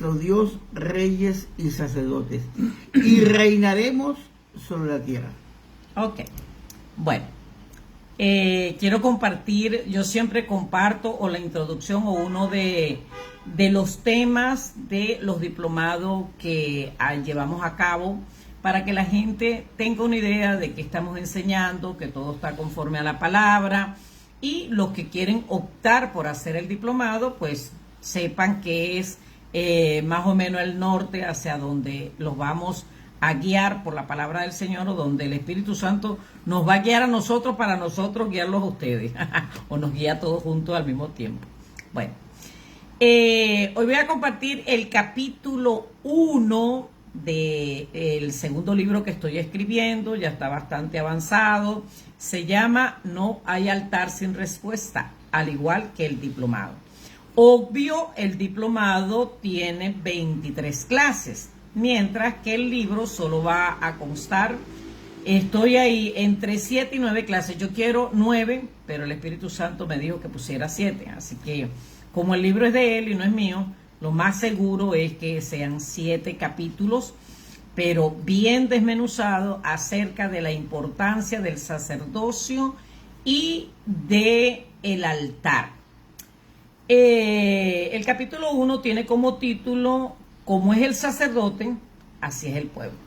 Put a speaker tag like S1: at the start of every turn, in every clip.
S1: nuestro Dios reyes y sacerdotes, y reinaremos sobre la tierra.
S2: Ok, bueno, quiero compartir, yo siempre comparto o la introducción o uno de los temas de los diplomados que llevamos a cabo para que la gente tenga una idea de qué estamos enseñando, que todo está conforme a la palabra, y los que quieren optar por hacer el diplomado, pues sepan que es más o menos el norte hacia donde los vamos a guiar por la palabra del Señor, o donde el Espíritu Santo nos va a guiar a nosotros para nosotros guiarlos a ustedes, o nos guía a todos juntos al mismo tiempo. Bueno, hoy voy a compartir el capítulo 1 del segundo libro que estoy escribiendo, ya está bastante avanzado. Se llama No hay altar sin respuesta, al igual que el diplomado. Obvio, el diplomado tiene 23 clases, mientras que el libro solo va a constar, estoy ahí entre 7 y 9 clases. Yo quiero 9, pero el Espíritu Santo me dijo que pusiera 7, así que como el libro es de él y no es mío, lo más seguro es que sean 7 capítulos, pero bien desmenuzado acerca de la importancia del sacerdocio y de el altar. El capítulo 1 tiene como título: como es el sacerdote, así es el pueblo.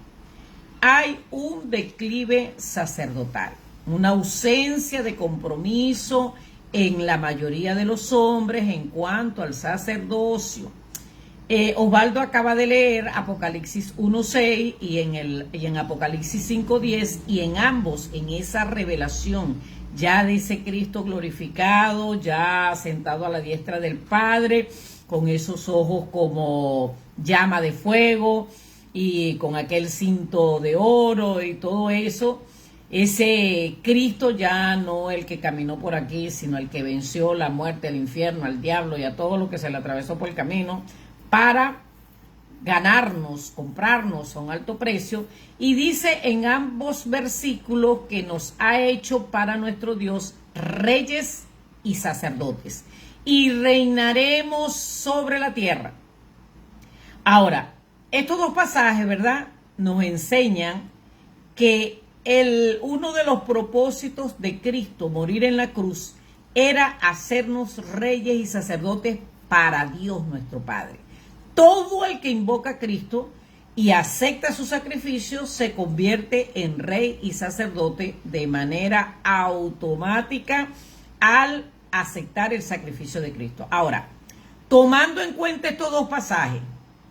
S2: Hay un declive sacerdotal, una ausencia de compromiso en la mayoría de los hombres en cuanto al sacerdocio. Osvaldo acaba de leer Apocalipsis 1:6 y en Apocalipsis 5:10, y en ambos, en esa revelación ya de ese Cristo glorificado, ya sentado a la diestra del Padre, con esos ojos como llama de fuego y con aquel cinto de oro y todo eso, ese Cristo ya no el que caminó por aquí, sino el que venció la muerte, el infierno, al diablo y a todo lo que se le atravesó por el camino para ganarnos, comprarnos a un alto precio. Y dice en ambos versículos que nos ha hecho para nuestro Dios reyes y sacerdotes, y reinaremos sobre la tierra. Ahora, estos dos pasajes, ¿verdad?, nos enseñan que uno de los propósitos de Cristo morir en la cruz era hacernos reyes y sacerdotes para Dios nuestro Padre. Todo el que invoca a Cristo y acepta su sacrificio se convierte en rey y sacerdote de manera automática al aceptar el sacrificio de Cristo. Ahora, tomando en cuenta estos dos pasajes,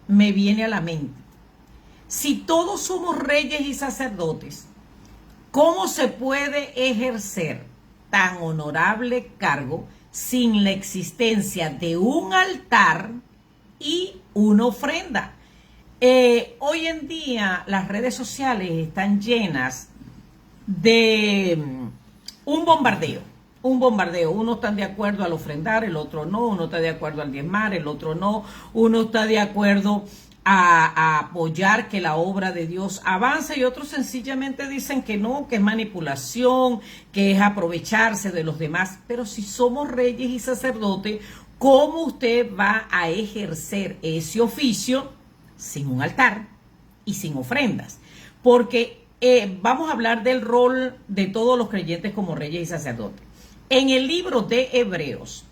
S2: me viene a la mente: si todos somos reyes y sacerdotes, ¿cómo se puede ejercer tan honorable cargo sin la existencia de un altar y una ofrenda? Hoy en día las redes sociales están llenas de un bombardeo. Uno está de acuerdo al ofrendar, el otro no. Uno está de acuerdo al diezmar, el otro no. Uno está de acuerdo a apoyar que la obra de Dios avance, y otros sencillamente dicen que no, que es manipulación, que es aprovecharse de los demás. Pero si somos reyes y sacerdotes, ¿cómo usted va a ejercer ese oficio sin un altar y sin ofrendas? Porque vamos a hablar del rol de todos los creyentes como reyes y sacerdotes. En el libro de Hebreos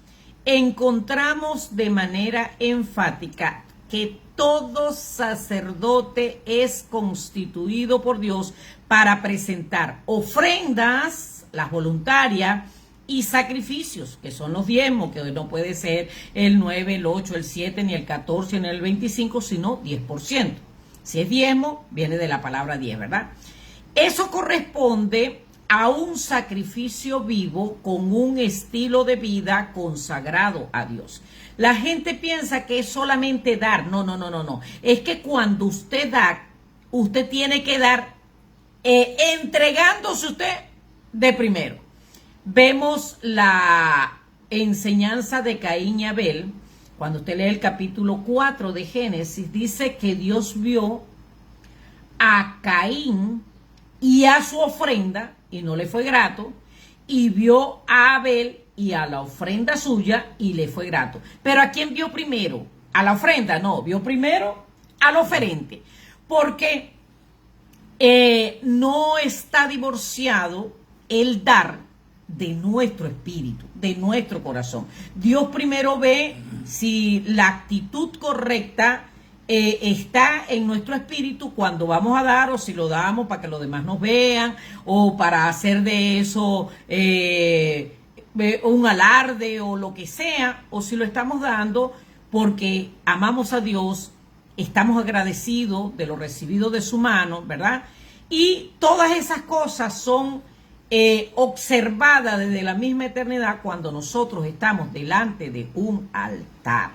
S2: encontramos de manera enfática que todo sacerdote es constituido por Dios para presentar ofrendas, las voluntarias, y sacrificios, que son los diezmos, que no puede ser el 9, el 8, el 7, ni el 14, ni el 25, sino 10%. Si es diezmo, viene de la palabra 10, ¿verdad? Eso corresponde a un sacrificio vivo con un estilo de vida consagrado a Dios. La gente piensa que es solamente dar. No. Es que cuando usted da, usted tiene que dar entregándose usted de primero. Vemos la enseñanza de Caín y Abel. Cuando usted lee el capítulo 4 de Génesis, dice que Dios vio a Caín y a su ofrenda y no le fue grato, y vio a Abel y a la ofrenda suya y le fue grato. Pero ¿a quién vio primero? a la ofrenda, no, vio primero al oferente, porque no está divorciado el dar de nuestro espíritu, de nuestro corazón. Dios primero ve si la actitud correcta está en nuestro espíritu cuando vamos a dar, o si lo damos para que los demás nos vean, o para hacer de eso un alarde o lo que sea, o si lo estamos dando porque amamos a Dios, estamos agradecidos de lo recibido de su mano, ¿verdad? Y todas esas cosas son observadas desde la misma eternidad cuando nosotros estamos delante de un altar.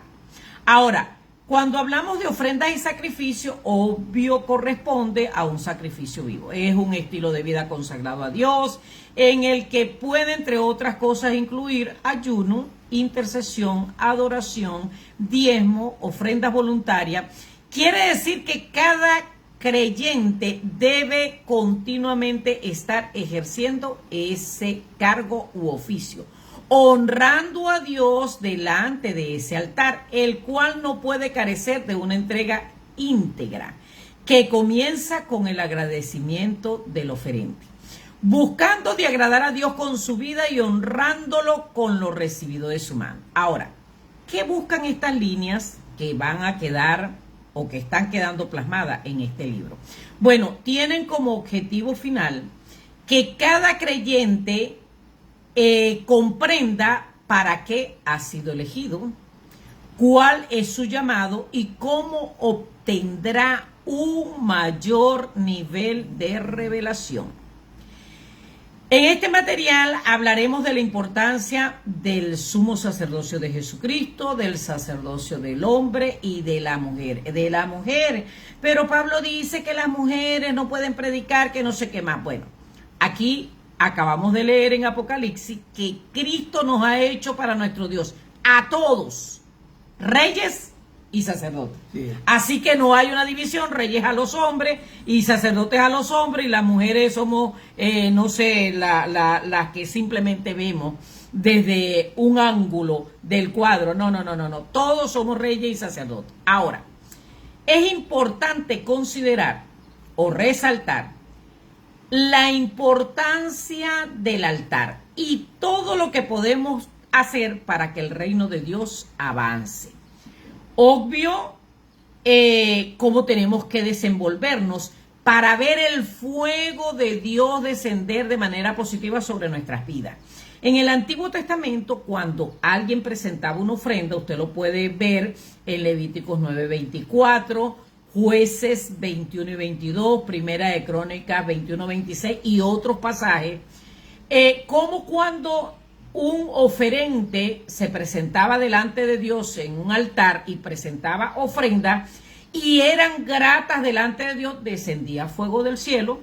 S2: Ahora, cuando hablamos de ofrendas y sacrificios, obvio corresponde a un sacrificio vivo. Es un estilo de vida consagrado a Dios, en el que puede, entre otras cosas, incluir ayuno, intercesión, adoración, diezmo, ofrendas voluntarias. Quiere decir que cada creyente debe continuamente estar ejerciendo ese cargo u oficio, honrando a Dios delante de ese altar, el cual no puede carecer de una entrega íntegra, que comienza con el agradecimiento del oferente, buscando de agradar a Dios con su vida y honrándolo con lo recibido de su mano. Ahora, ¿qué buscan estas líneas que van a quedar o que están quedando plasmadas en este libro? Bueno, tienen como objetivo final que cada creyente comprenda para qué ha sido elegido, cuál es su llamado y cómo obtendrá un mayor nivel de revelación. En este material hablaremos de la importancia del sumo sacerdocio de Jesucristo, del sacerdocio del hombre y de la mujer. De la mujer, pero Pablo dice que las mujeres no pueden predicar, que no sé qué más. Bueno, aquí acabamos de leer en Apocalipsis que Cristo nos ha hecho para nuestro Dios a todos, reyes y sacerdotes. Sí. Así que no hay una división, reyes a los hombres y sacerdotes a los hombres, y las mujeres somos, no sé, las que simplemente vemos desde un ángulo del cuadro. No, todos somos reyes y sacerdotes. Ahora, es importante considerar o resaltar la importancia del altar y todo lo que podemos hacer para que el reino de Dios avance. Obvio, cómo tenemos que desenvolvernos para ver el fuego de Dios descender de manera positiva sobre nuestras vidas. En el Antiguo Testamento, cuando alguien presentaba una ofrenda, usted lo puede ver en Levíticos 9:24, Jueces 21 y 22, Primera de Crónicas 21-26 y otros pasajes, como cuando un oferente se presentaba delante de Dios en un altar y presentaba ofrendas y eran gratas delante de Dios, descendía fuego del cielo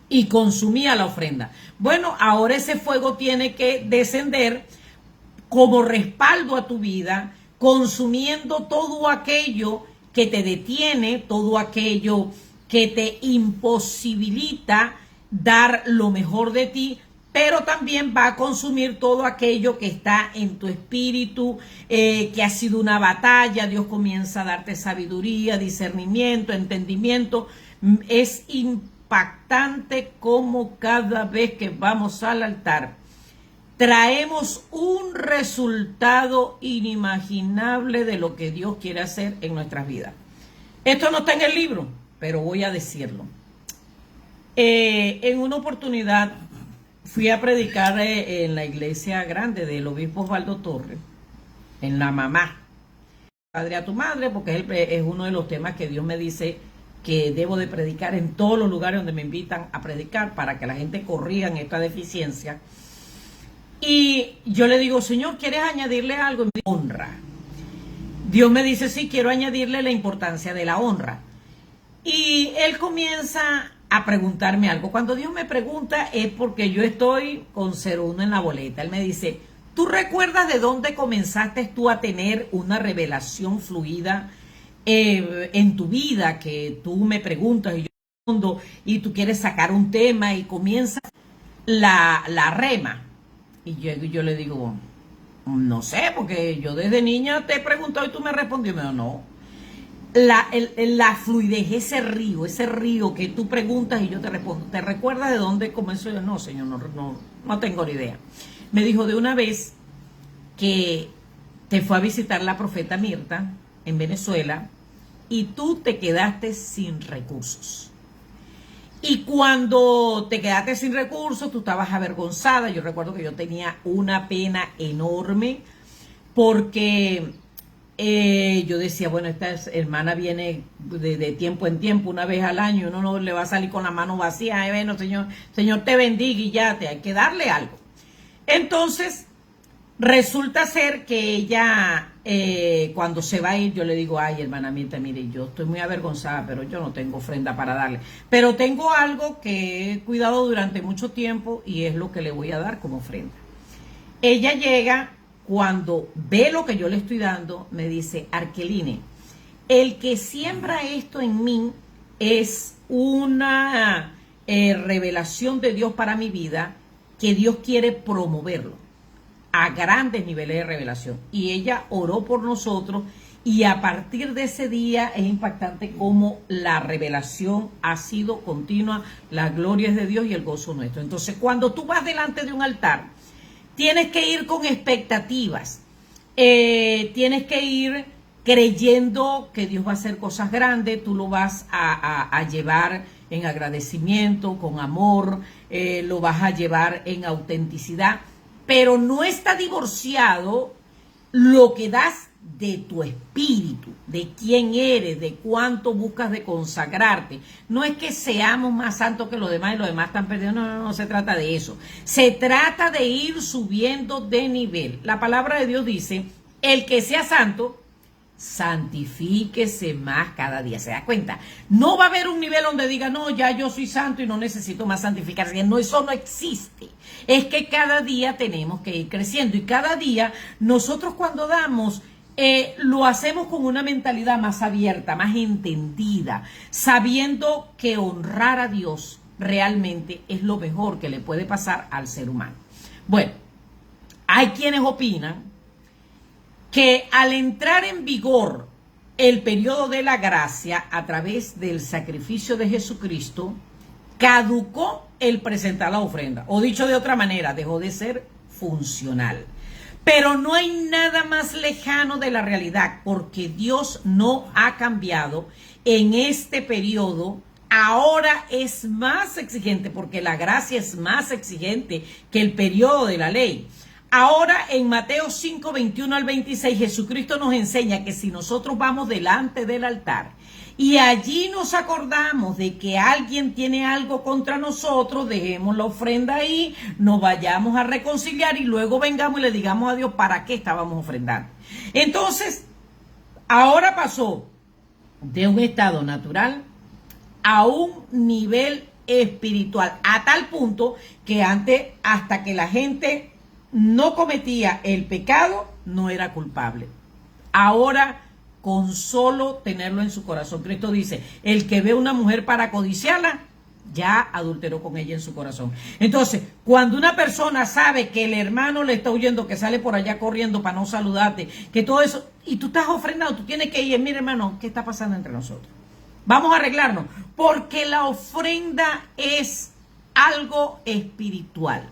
S2: y consumía la ofrenda. Bueno, ahora ese fuego tiene que descender como respaldo a tu vida, consumiendo todo aquello que te detiene, todo aquello que te imposibilita dar lo mejor de ti, pero también va a consumir todo aquello que está en tu espíritu, que ha sido una batalla. Dios comienza a darte sabiduría, discernimiento, entendimiento. Es impactante cómo cada vez que vamos al altar traemos un resultado inimaginable de lo que Dios quiere hacer en nuestras vidas. Esto no está en el libro, pero voy a decirlo. En una oportunidad fui a predicar en la iglesia grande del obispo Osvaldo Torres, en La Mamá. Padre a tu madre, porque es uno de los temas que Dios me dice que debo de predicar en todos los lugares donde me invitan a predicar para que la gente corrija en esta deficiencia. Y yo le digo, Señor, ¿quieres añadirle algo? Honra. Dios me dice, sí, quiero añadirle la importancia de la honra. Y él comienza a preguntarme algo. Cuando Dios me pregunta es porque yo estoy con 01 en la boleta. Él me dice, ¿tú recuerdas de dónde comenzaste tú a tener una revelación fluida en tu vida? Que tú me preguntas y yo respondo y tú quieres sacar un tema y comienza la rema. Y yo le digo, No sé, porque yo desde niña te he preguntado y tú me respondió. Me dijo, no. La fluidez, ese río que tú preguntas y yo te respondo. ¿Te recuerdas de dónde comenzó? Yo, no, señor, no tengo ni idea. Me dijo de una vez que te fue a visitar la profeta Mirta en Venezuela y tú te quedaste sin recursos. Y cuando te quedaste sin recursos, tú estabas avergonzada. Yo recuerdo que yo tenía una pena enorme porque yo decía, bueno, esta hermana viene de tiempo en tiempo, una vez al año, uno no le va a salir con la mano vacía. Bueno, Señor te bendiga y ya, hay que darle algo. Entonces, resulta ser que ella, cuando se va a ir, yo le digo, ay, hermana Mirta, mire, yo estoy muy avergonzada, pero yo no tengo ofrenda para darle. Pero tengo algo que he cuidado durante mucho tiempo y es lo que le voy a dar como ofrenda. Ella llega, cuando ve lo que yo le estoy dando, me dice, Arkeline, el que siembra esto en mí es una revelación de Dios para mi vida, que Dios quiere promoverlo a grandes niveles de revelación. Y ella oró por nosotros y a partir de ese día es impactante cómo la revelación ha sido continua, la gloria es de Dios y el gozo nuestro. Entonces, cuando tú vas delante de un altar, tienes que ir con expectativas, tienes que ir creyendo que Dios va a hacer cosas grandes, tú lo vas a llevar en agradecimiento, con amor, lo vas a llevar en autenticidad, pero no está divorciado lo que das de tu espíritu, de quién eres, de cuánto buscas de consagrarte. No es que seamos más santos que los demás y los demás están perdidos, no se trata de eso. Se trata de ir subiendo de nivel. La palabra de Dios dice, el que sea santo, santifíquese más cada día. ¿Se da cuenta? No va a haber un nivel donde diga, no, ya yo soy santo y no necesito más santificarse. No, eso no existe. Es que cada día tenemos que ir creciendo y cada día nosotros cuando damos, lo hacemos con una mentalidad más abierta, más entendida, sabiendo que honrar a Dios realmente es lo mejor que le puede pasar al ser humano. Bueno, hay quienes opinan que al entrar en vigor el periodo de la gracia a través del sacrificio de Jesucristo, caducó el presentar la ofrenda. O dicho de otra manera, dejó de ser funcional. Pero no hay nada más lejano de la realidad, porque Dios no ha cambiado en este periodo. Ahora es más exigente, porque la gracia es más exigente que el periodo de la ley. Ahora en Mateo 5, 21 al 26, Jesucristo nos enseña que si nosotros vamos delante del altar y allí nos acordamos de que alguien tiene algo contra nosotros, dejemos la ofrenda ahí, nos vayamos a reconciliar y luego vengamos y le digamos a Dios para qué estábamos ofrendando. Entonces, ahora pasó de un estado natural a un nivel espiritual, a tal punto que antes, hasta que la gente no cometía el pecado, no era culpable. Ahora, con solo tenerlo en su corazón, Cristo dice, el que ve a una mujer para codiciarla, ya adulteró con ella en su corazón. Entonces, cuando una persona sabe que el hermano le está huyendo, que sale por allá corriendo para no saludarte, que todo eso, y tú estás ofrendado, tú tienes que ir, mire hermano, ¿qué está pasando entre nosotros? Vamos a arreglarnos, porque la ofrenda es algo espiritual,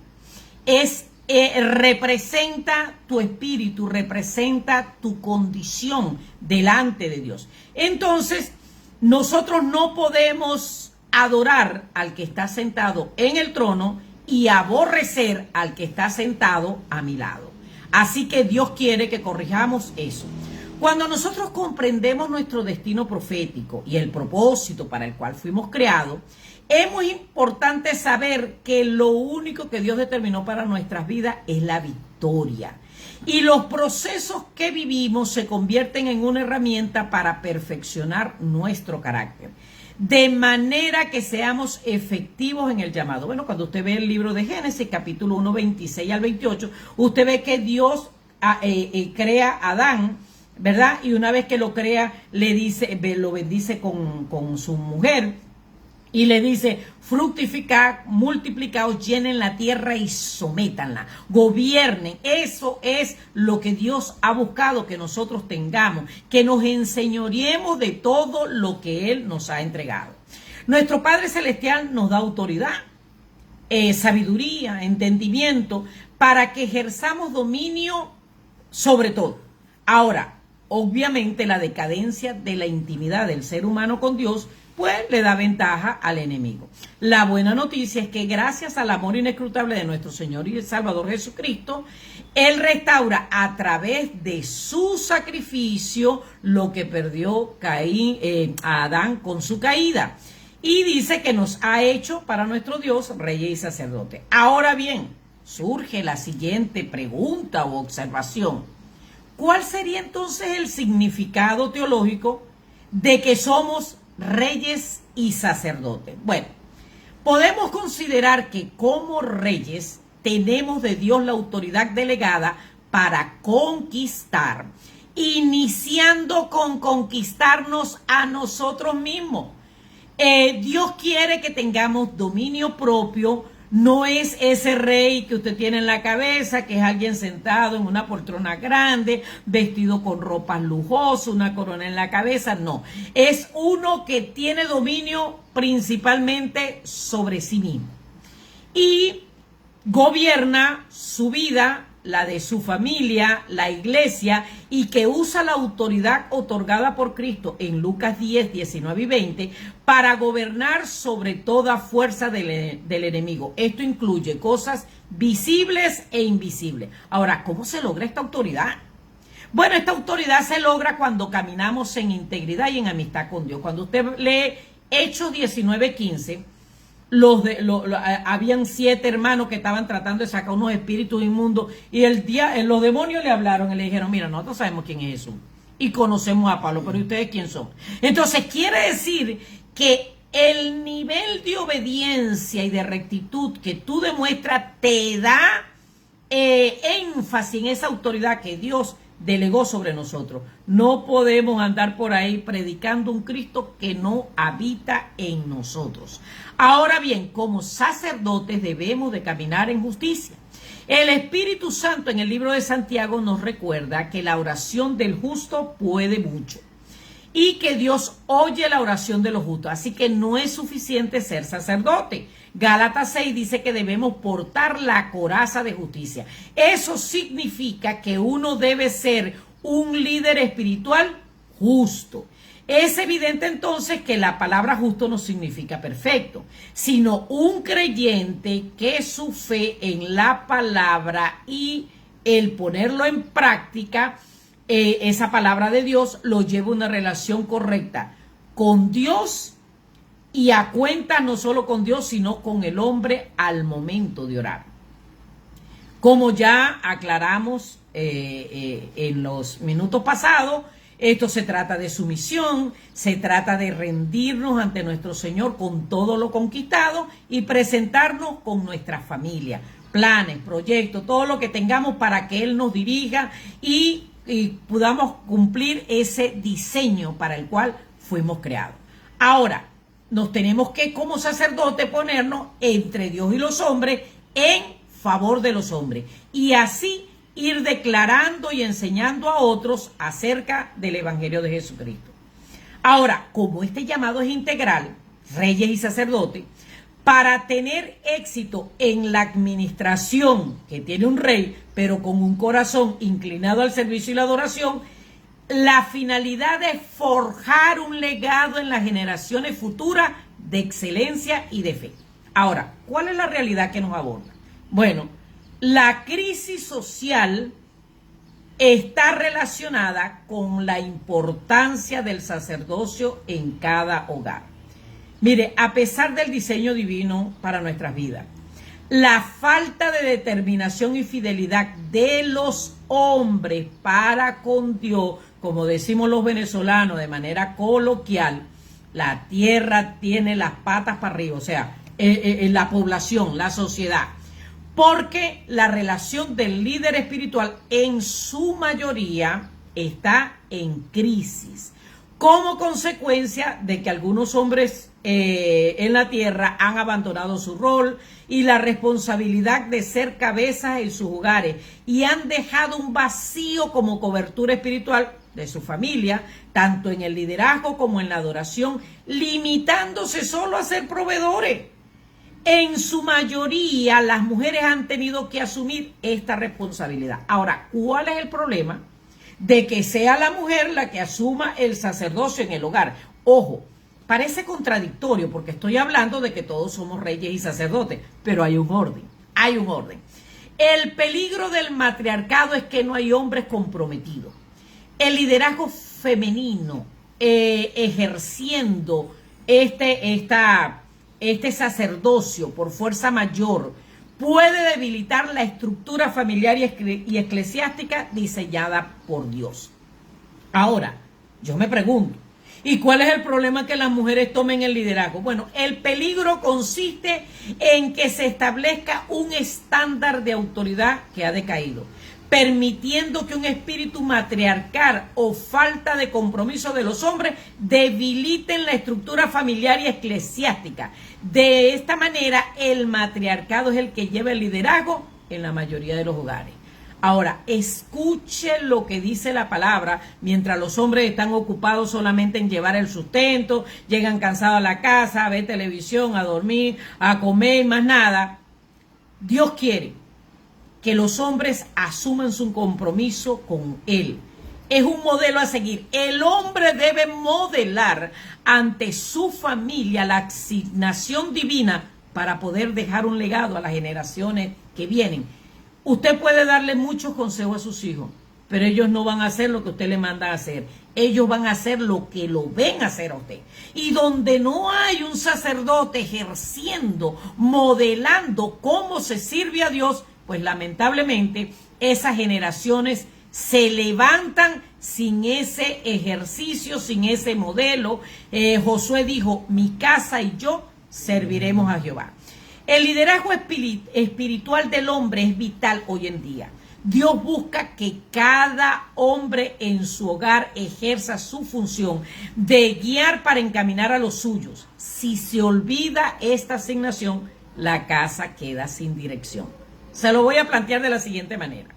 S2: representa tu espíritu, representa tu condición delante de Dios. Entonces, nosotros no podemos adorar al que está sentado en el trono y aborrecer al que está sentado a mi lado. Así que Dios quiere que corrijamos eso. Cuando nosotros comprendemos nuestro destino profético y el propósito para el cual fuimos creados, es muy importante saber que lo único que Dios determinó para nuestras vidas es la victoria. Y los procesos que vivimos se convierten en una herramienta para perfeccionar nuestro carácter, de manera que seamos efectivos en el llamado. Bueno, cuando usted ve el libro de Génesis, capítulo 1, 26 al 28, usted ve que Dios crea a Adán, ¿verdad? Y una vez que lo crea, le dice, lo bendice con su mujer. Y le dice, fructificad, multiplicaos, llenen la tierra y sométanla, gobiernen. Eso es lo que Dios ha buscado que nosotros tengamos, que nos enseñoreemos de todo lo que Él nos ha entregado. Nuestro Padre Celestial nos da autoridad, sabiduría, entendimiento, para que ejerzamos dominio sobre todo. Ahora, obviamente la decadencia de la intimidad del ser humano con Dios pues le da ventaja al enemigo. La buena noticia es que gracias al amor inescrutable de nuestro Señor y Salvador Jesucristo, Él restaura a través de su sacrificio lo que perdió a Adán con su caída. Y dice que nos ha hecho para nuestro Dios reyes y sacerdotes. Ahora bien, surge la siguiente pregunta o observación. ¿Cuál sería entonces el significado teológico de que somos reyes y sacerdotes? Bueno, podemos considerar que como reyes tenemos de Dios la autoridad delegada para conquistar, iniciando con conquistarnos a nosotros mismos. Dios quiere que tengamos dominio propio. No es ese rey que usted tiene en la cabeza, que es alguien sentado en una poltrona grande, vestido con ropas lujosas, una corona en la cabeza. No, es uno que tiene dominio principalmente sobre sí mismo y gobierna su vida, la de su familia, la iglesia, y que usa la autoridad otorgada por Cristo en Lucas 10, 19 y 20 para gobernar sobre toda fuerza del enemigo. Esto incluye cosas visibles e invisibles. Ahora, ¿cómo se logra esta autoridad? Bueno, esta autoridad se logra cuando caminamos en integridad y en amistad con Dios. Cuando usted lee Hechos 19, 15, habían 7 hermanos que estaban tratando de sacar unos espíritus inmundos y los demonios le hablaron y le dijeron, mira, nosotros sabemos quién es Jesús y conocemos a Pablo, pero ¿ustedes quién son? Entonces quiere decir que el nivel de obediencia y de rectitud que tú demuestras te da énfasis en esa autoridad que Dios delegó sobre nosotros. No podemos andar por ahí predicando un Cristo que no habita en nosotros. Ahora bien, como sacerdotes debemos de caminar en justicia. El Espíritu Santo en el libro de Santiago nos recuerda que la oración del justo puede mucho y que Dios oye la oración de los justos, así que no es suficiente ser sacerdote. Gálatas 6 dice que debemos portar la coraza de justicia. Eso significa que uno debe ser un líder espiritual justo. Es evidente entonces que la palabra justo no significa perfecto, sino un creyente que su fe en la palabra y el ponerlo en práctica, esa palabra de Dios, lo lleva a una relación correcta con Dios y a cuenta no solo con Dios, sino con el hombre al momento de orar. Como ya aclaramos en los minutos pasados, esto se trata de sumisión, se trata de rendirnos ante nuestro Señor con todo lo conquistado y presentarnos con nuestra familia, planes, proyectos, todo lo que tengamos para que Él nos dirija y podamos cumplir ese diseño para el cual fuimos creados. Ahora, nos tenemos que como sacerdote ponernos entre Dios y los hombres en favor de los hombres y así ir declarando y enseñando a otros acerca del Evangelio de Jesucristo. Ahora, como este llamado es integral, reyes y sacerdotes, para tener éxito en la administración que tiene un rey, pero con un corazón inclinado al servicio y la adoración, la finalidad es forjar un legado en las generaciones futuras de excelencia y de fe. Ahora, ¿cuál es la realidad que nos aborda? Bueno, la crisis social está relacionada con la importancia del sacerdocio en cada hogar. Mire, a pesar del diseño divino para nuestras vidas, la falta de determinación y fidelidad de los hombres para con Dios, como decimos los venezolanos de manera coloquial, la tierra tiene las patas para arriba, o sea, la población, la sociedad. Porque la relación del líder espiritual en su mayoría está en crisis. como consecuencia de que algunos hombres en la tierra han abandonado su rol y la responsabilidad de ser cabezas en sus hogares y han dejado un vacío como cobertura espiritual de su familia, tanto en el liderazgo como en la adoración, limitándose solo a ser proveedores. En su mayoría, las mujeres han tenido que asumir esta responsabilidad. Ahora, ¿cuál es el problema? De que sea la mujer la que asuma el sacerdocio en el hogar. Ojo, parece contradictorio porque estoy hablando de que todos somos reyes y sacerdotes, pero hay un orden, hay un orden. El peligro del matriarcado es que no hay hombres comprometidos. El liderazgo femenino ejerciendo este sacerdocio por fuerza mayor puede debilitar la estructura familiar y eclesiástica diseñada por Dios. Ahora, yo me pregunto, ¿y cuál es el problema que las mujeres tomen el liderazgo? Bueno, el peligro consiste en que se establezca un estándar de autoridad que ha decaído, permitiendo que un espíritu matriarcal o falta de compromiso de los hombres debiliten la estructura familiar y eclesiástica. De esta manera, el matriarcado es el que lleva el liderazgo en la mayoría de los hogares. Ahora, escuche lo que dice la palabra mientras los hombres están ocupados solamente en llevar el sustento, llegan cansados a la casa, a ver televisión, a dormir, a comer, más nada. Dios quiere que los hombres asuman su compromiso con Él. Es un modelo a seguir. El hombre debe modelar ante su familia la asignación divina para poder dejar un legado a las generaciones que vienen. Usted puede darle muchos consejos a sus hijos, pero ellos no van a hacer lo que usted le manda a hacer. Ellos van a hacer lo que lo ven hacer a usted. Y donde no hay un sacerdote ejerciendo, modelando cómo se sirve a Dios, pues lamentablemente esas generaciones se levantan sin ese ejercicio, sin ese modelo. Josué dijo, mi casa y yo serviremos a Jehová. El liderazgo espiritual del hombre es vital hoy en día. Dios busca que cada hombre en su hogar ejerza su función de guiar para encaminar a los suyos. Si se olvida esta asignación, la casa queda sin dirección. Se lo voy a plantear de la siguiente manera.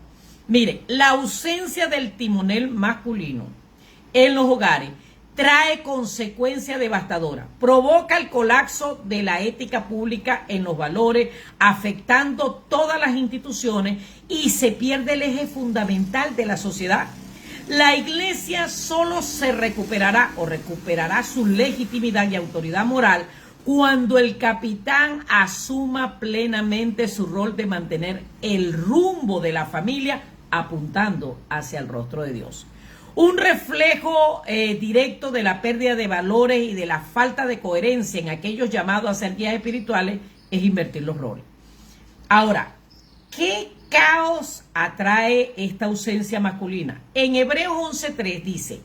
S2: Mire, la ausencia del timonel masculino en los hogares trae consecuencias devastadoras. Provoca el colapso de la ética pública en los valores, afectando todas las instituciones y se pierde el eje fundamental de la sociedad. La iglesia solo se recuperará o recuperará su legitimidad y autoridad moral cuando el capitán asuma plenamente su rol de mantener el rumbo de la familia apuntando hacia el rostro de Dios. Un reflejo directo de la pérdida de valores y de la falta de coherencia en aquellos llamados a ser guías espirituales es invertir los roles. Ahora, ¿qué caos atrae esta ausencia masculina? En Hebreos 11:3 dice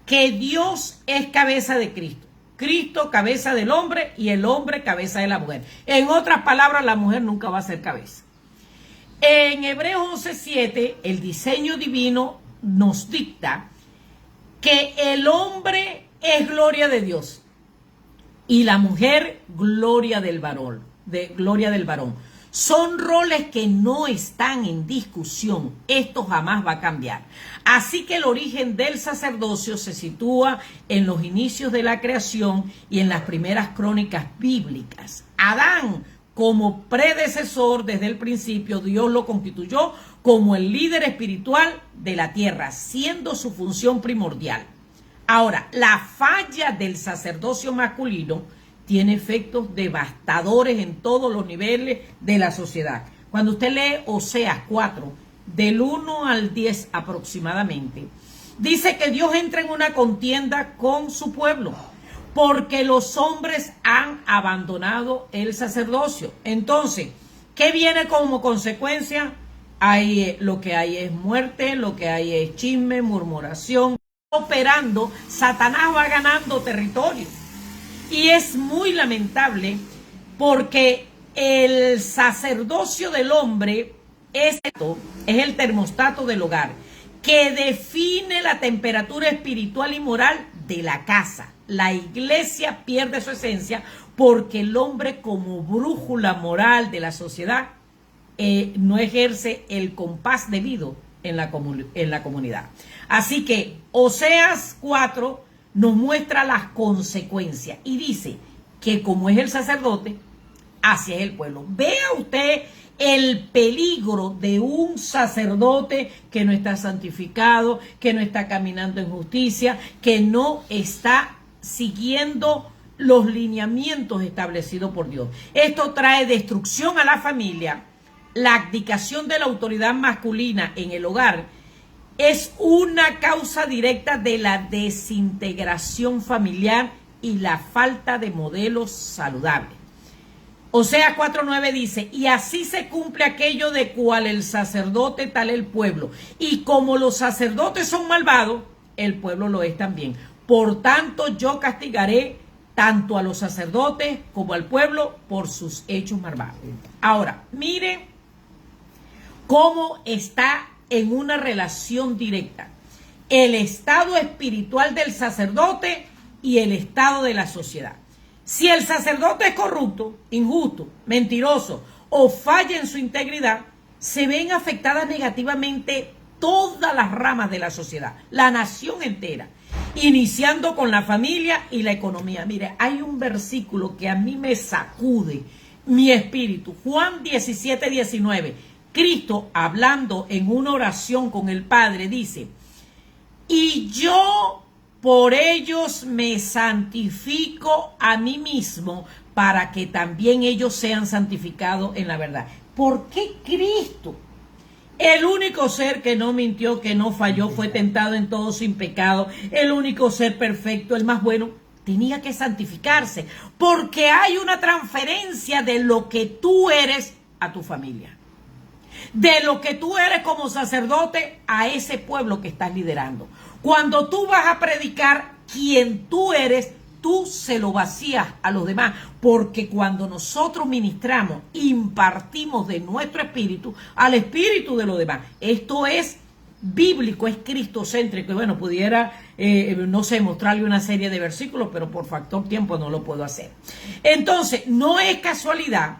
S2: que Dios es cabeza de Cristo. Cristo cabeza del hombre y el hombre cabeza de la mujer. En otras palabras, la mujer nunca va a ser cabeza. En Hebreos 11:7, el diseño divino nos dicta que el hombre es gloria de Dios y la mujer gloria del varón, Son roles que no están en discusión. Esto jamás va a cambiar. Así que el origen del sacerdocio se sitúa en los inicios de la creación y en las primeras crónicas bíblicas. Adán, como predecesor desde el principio, Dios lo constituyó como el líder espiritual de la tierra, siendo su función primordial. Ahora, la falla del sacerdocio masculino tiene efectos devastadores en todos los niveles de la sociedad. Cuando usted lee Oseas 4, del 1 al 10 aproximadamente, dice que Dios entra en una contienda con su pueblo, porque los hombres han abandonado el sacerdocio. Entonces, ¿qué viene como consecuencia? Lo que hay es muerte, lo que hay es chisme, murmuración. Operando, Satanás va ganando territorio. Y es muy lamentable porque el sacerdocio del hombre es el termostato del hogar, que define la temperatura espiritual y moral de la casa. La iglesia pierde su esencia porque el hombre, como brújula moral de la sociedad, no ejerce el compás debido en la comunidad. Así que Oseas 4 nos muestra las consecuencias y dice que como es el sacerdote, así es el pueblo. Vea usted el peligro de un sacerdote que no está santificado, que no está caminando en justicia, que no está siguiendo los lineamientos establecidos por Dios. Esto trae destrucción a la familia. La abdicación de la autoridad masculina en el hogar es una causa directa de la desintegración familiar y la falta de modelos saludables. Oseas 4:9 dice, y así se cumple aquello de cual el sacerdote tal el pueblo. Y como los sacerdotes son malvados, el pueblo lo es también. Por tanto, yo castigaré tanto a los sacerdotes como al pueblo por sus hechos malvados. Ahora, miren cómo está en una relación directa el estado espiritual del sacerdote y el estado de la sociedad. Si el sacerdote es corrupto, injusto, mentiroso o falla en su integridad, se ven afectadas negativamente todas las ramas de la sociedad, la nación entera, iniciando con la familia y la economía. Mire, hay un versículo que a mí me sacude mi espíritu. Juan 17:19. Cristo, hablando en una oración con el Padre, dice, y yo por ellos me santifico a mí mismo, para que también ellos sean santificados en la verdad. ¿Por qué Cristo, el único ser que no mintió, que no falló, fue tentado en todo sin pecado, el único ser perfecto, el más bueno, tenía que santificarse? Porque hay una transferencia de lo que tú eres a tu familia, de lo que tú eres como sacerdote a ese pueblo que estás liderando. Cuando tú vas a predicar quien tú eres, tú se lo vacías a los demás, porque cuando nosotros ministramos, impartimos de nuestro espíritu al espíritu de los demás. Esto es bíblico, es cristocéntrico. Y bueno, pudiera, no sé, mostrarle una serie de versículos, pero por factor tiempo no lo puedo hacer. Entonces, no es casualidad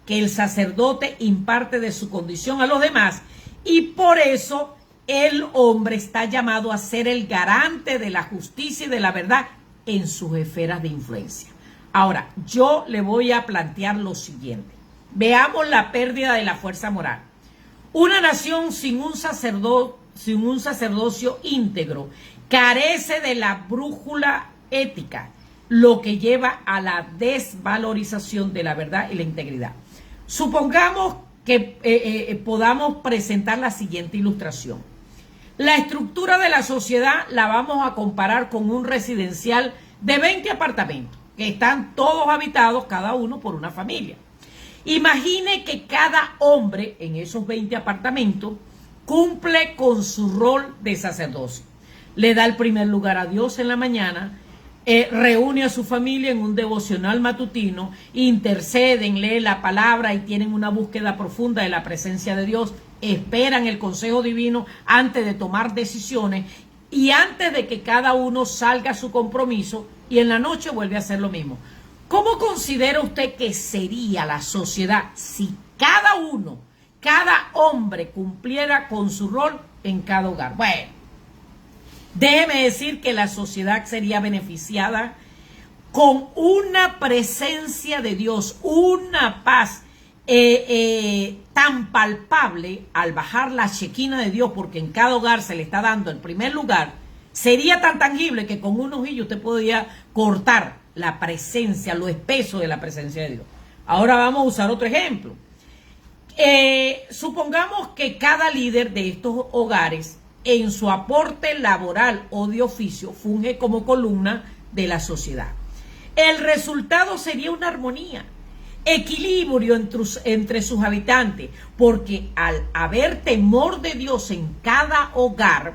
S2: que el sacerdote imparte de su condición a los demás, y por eso el hombre está llamado a ser el garante de la justicia y de la verdad en sus esferas de influencia. Ahora, yo le voy a plantear lo siguiente. Veamos la pérdida de la fuerza moral. Una nación sin un sacerdocio íntegro carece de la brújula ética, lo que lleva a la desvalorización de la verdad y la integridad. Supongamos que podamos presentar la siguiente ilustración. La estructura de la sociedad la vamos a comparar con un residencial de 20 apartamentos que están todos habitados, cada uno por una familia. Imagine que cada hombre en esos 20 apartamentos cumple con su rol de sacerdocio. Le da el primer lugar a Dios en la mañana, reúne a su familia en un devocional matutino, interceden, lee la palabra y tienen una búsqueda profunda de la presencia de Dios, esperan el consejo divino antes de tomar decisiones y antes de que cada uno salga a su compromiso, y en la noche vuelve a hacer lo mismo. ¿Cómo considera usted que sería la sociedad si cada hombre cumpliera con su rol en cada hogar? Bueno, déjeme decir que la sociedad sería beneficiada con una presencia de Dios, una paz tan palpable al bajar la Shekinah de Dios, porque en cada hogar se le está dando el primer lugar. Sería tan tangible que con un ojillo usted podría cortar la presencia, lo espeso de la presencia de Dios. Ahora vamos a usar otro ejemplo. Supongamos que cada líder de estos hogares, en su aporte laboral o de oficio, funge como columna de la sociedad. El resultado sería una armonía, equilibrio entre sus habitantes, porque al haber temor de Dios en cada hogar,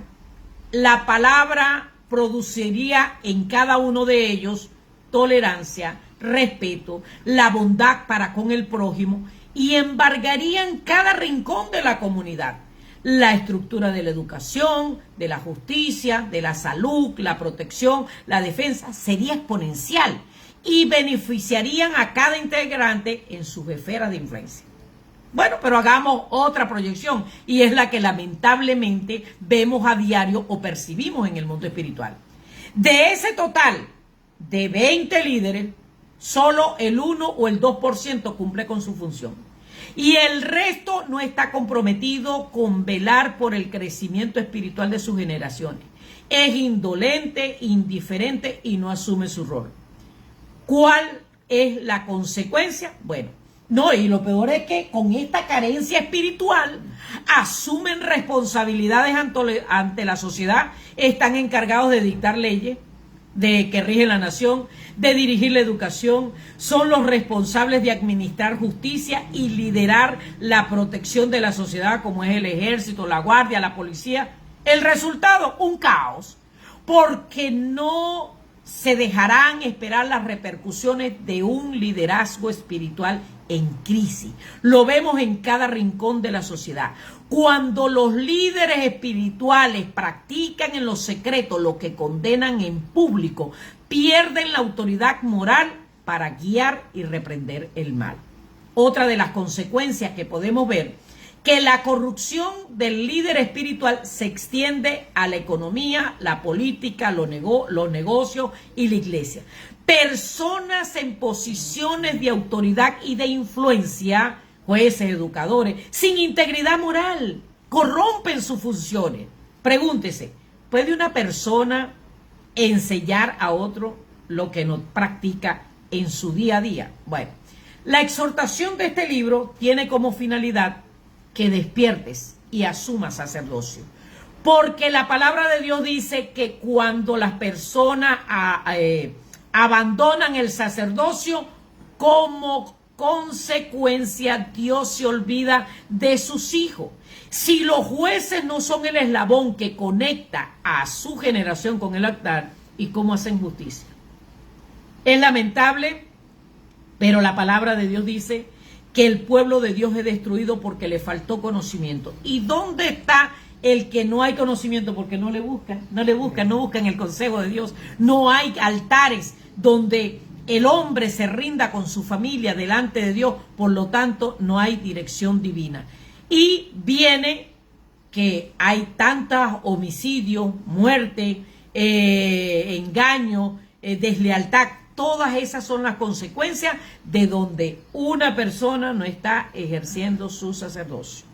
S2: la palabra produciría en cada uno de ellos tolerancia, respeto, la bondad para con el prójimo, y embargarían cada rincón de la comunidad. la estructura de la educación, de la justicia, de la salud, la protección, la defensa, sería exponencial y beneficiarían a cada integrante en sus esferas de influencia. Bueno, pero hagamos otra proyección, y es la que lamentablemente vemos a diario o percibimos en el mundo espiritual. De ese total de 20 líderes, solo el 1 o el 2% cumple con su función. Y el resto no está comprometido con velar por el crecimiento espiritual de sus generaciones. Es indolente, indiferente y no asume su rol. ¿Cuál es la consecuencia? Bueno, no, y lo peor es que con esta carencia espiritual asumen responsabilidades ante la sociedad, están encargados de dictar leyes que rigen la nación, de dirigir la educación, son los responsables de administrar justicia y liderar la protección de la sociedad, como es el ejército, la guardia, la policía. El resultado, un caos, porque no se dejarán esperar las repercusiones de un liderazgo espiritual en crisis. Lo vemos en cada rincón de la sociedad. Cuando los líderes espirituales practican en lo secreto lo que condenan en público, pierden la autoridad moral para guiar y reprender el mal. Otra de las consecuencias que podemos ver, que la corrupción del líder espiritual se extiende a la economía, la política, los negocios y la iglesia. Personas en posiciones de autoridad y de influencia, jueces, educadores, sin integridad moral, corrompen sus funciones. Pregúntese, ¿puede una persona enseñar a otro lo que no practica en su día a día? Bueno, la exhortación de este libro tiene como finalidad que despiertes y asumas sacerdocio. Porque la palabra de Dios dice que cuando las personas abandonan el sacerdocio, como consecuencia Dios se olvida de sus hijos. Si los jueces no son el eslabón que conecta a su generación con el altar, ¿y cómo hacen justicia? Es lamentable, pero la palabra de Dios dice que el pueblo de Dios es destruido porque le faltó conocimiento. ¿Y dónde está el que no hay conocimiento? Porque no buscan el consejo de Dios. No hay altares donde el hombre se rinda con su familia delante de Dios, por lo tanto no hay dirección divina. Y viene que hay tantos homicidios, muerte, engaño, deslealtad. Todas esas son las consecuencias de donde una persona no está ejerciendo su sacerdocio.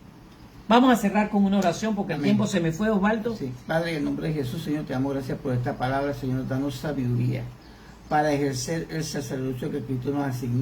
S2: Vamos a cerrar con una oración porque el tiempo se me fue, Osvaldo.
S1: Sí. Padre, en el nombre de Jesús, Señor, te damos gracias por esta palabra, Señor, danos sabiduría para ejercer el sacerdocio que Cristo nos asignó.